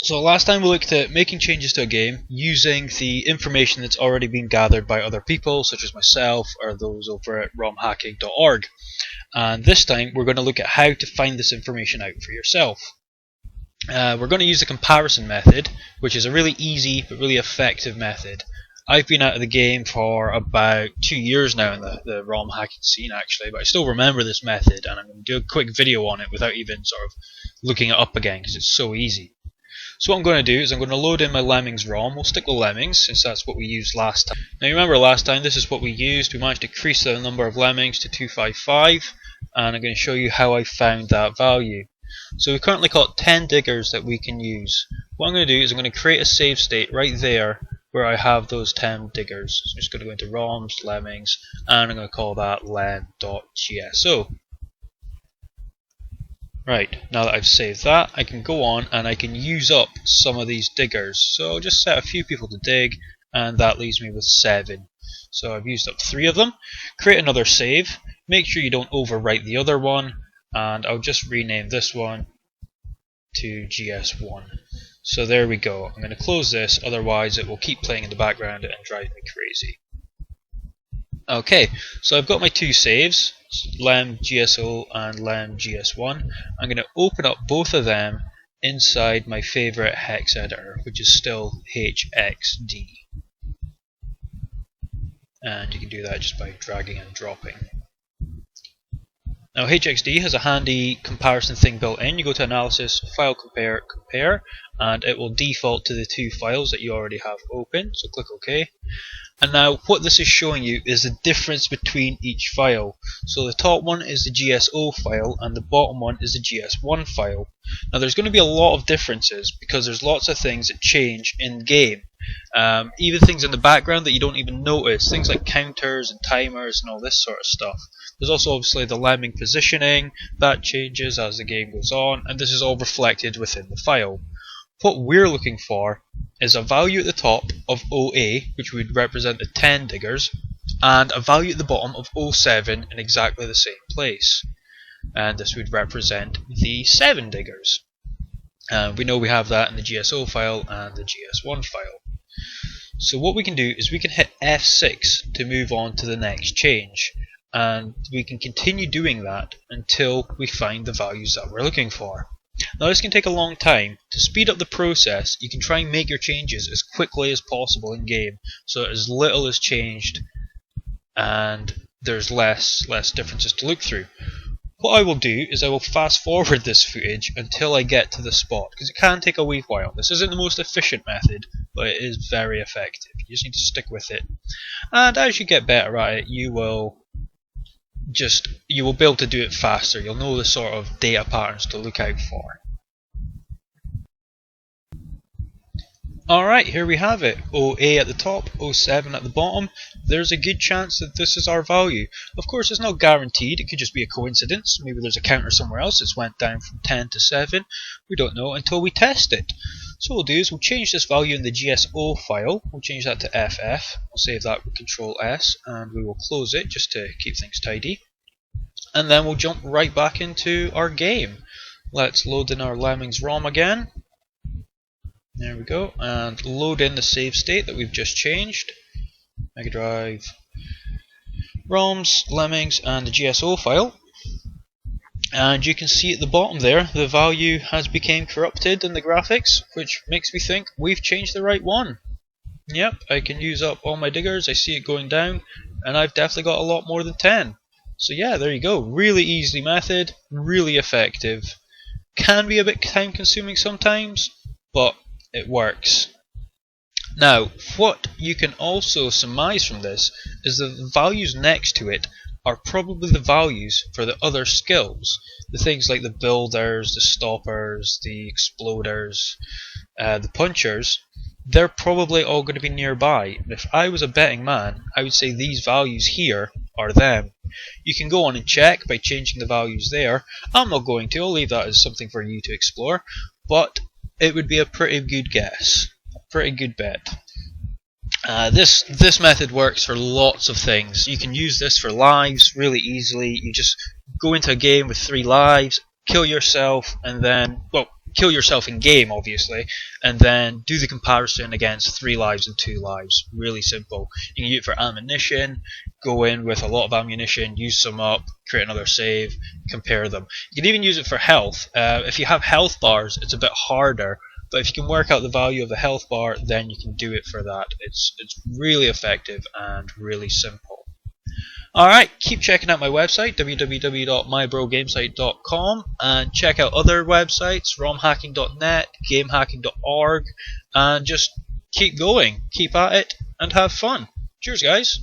So last time we looked at making changes to a game using the information that's already been gathered by other people, such as myself or those over at romhacking.org. And this time we're going to look at how to find this information out for yourself. We're going to use the comparison method, which is a really easy but really effective method. I've been out of the game for about 2 years now in the ROM hacking scene actually, but I still remember this method, and I'm going to do a quick video on it without even sort of looking it up again because it's so easy. So what I'm going to do is I'm going to load in my Lemmings ROM. We'll stick with Lemmings since that's what we used last time. Now you remember last time this is what we used. We managed to increase the number of Lemmings to 255, and I'm going to show you how I found that value. So we've currently got 10 diggers that we can use. What I'm going to do is I'm going to create a save state right there where I have those 10 diggers. So I'm just going to go into ROMs, Lemmings, and I'm going to call that lem.gso. Right, now that I've saved that, I can go on and I can use up some of these diggers. So I'll just set a few people to dig, and that leaves me with 7. So I've used up 3 of them. Create another save. Make sure you don't overwrite the other one, and I'll just rename this one to GS1. So there we go. I'm going to close this, otherwise it will keep playing in the background and drive me crazy. Okay, so I've got my 2 saves, lem.gso and lem.gs1. I'm going to open up both of them inside my favorite hex editor, which is still hxd. And you can do that just by dragging and dropping. Now hxd has a handy comparison thing built in. You go to Analysis, File Compare, Compare, and it will default to the 2 files that you already have open, so click OK. And now what this is showing you is the difference between each file. So the top one is the GSO file and the bottom one is the GS1 file. Now there's going to be a lot of differences because there's lots of things that change in game. Even things in the background that you don't even notice, things like counters and timers and all this sort of stuff. There's also obviously the lemming positioning, that changes as the game goes on, and this is all reflected within the file. What we're looking for is a value at the top of OA, which would represent the 10 diggers, and a value at the bottom of 07 in exactly the same place. And this would represent the 7 diggers. We know we have that in the GSO file and the GS1 file. So what we can do is we can hit F6 to move on to the next change, and we can continue doing that until we find the values that we're looking for. Now this can take a long time. To speed up the process, you can try and make your changes as quickly as possible in game, so as little is changed and there's less differences to look through. What I will do is I will fast forward this footage until I get to the spot, because it can take a wee while. This isn't the most efficient method, but it is very effective. You just need to stick with it, and as you get better at it, you will be able to do it faster. You'll know the sort of data patterns to look out for. Alright, here we have it. OA at the top, 07 at the bottom. There's a good chance that this is our value. Of course, it's not guaranteed. It could just be a coincidence. Maybe there's a counter somewhere else that's went down from 10 to 7. We don't know until we test it. So what we'll do is we'll change this value in the GSO file. We'll change that to FF. We'll save that with Control S, and we will close it just to keep things tidy. And then we'll jump right back into our game. Let's load in our Lemmings ROM again. There we go, and load in the save state that we've just changed. Mega Drive, ROMs, Lemmings, and the GSO file. And you can see at the bottom there, the value has become corrupted in the graphics, which makes me think we've changed the right one. Yep, I can use up all my diggers, I see it going down, and I've definitely got a lot more than 10. So yeah, there you go, really easy method, really effective. Can be a bit time consuming sometimes, but it works. Now, what you can also surmise from this is that the values next to it are probably the values for the other skills. The things like the builders, the stoppers, the exploders, the punchers, they're probably all going to be nearby. And if I was a betting man, I would say these values here are them. You can go on and check by changing the values there. I'm not going to, I'll leave that as something for you to explore, but it would be a pretty good guess, a pretty good bet. This method works for lots of things. You can use this for lives really easily. You just go into a game with 3 lives, kill yourself, and then, well, kill yourself in game, obviously, and then do the comparison against 3 lives and 2 lives. Really simple. You can use it for ammunition, go in with a lot of ammunition, use some up, create another save, compare them. You can even use it for health. If you have health bars, it's a bit harder, but if you can work out the value of the health bar, then you can do it for that. It's really effective and really simple. Alright, keep checking out my website, www.mybrogamesite.com, and check out other websites, romhacking.net, gamehacking.org, and just keep going, keep at it, and have fun. Cheers, guys!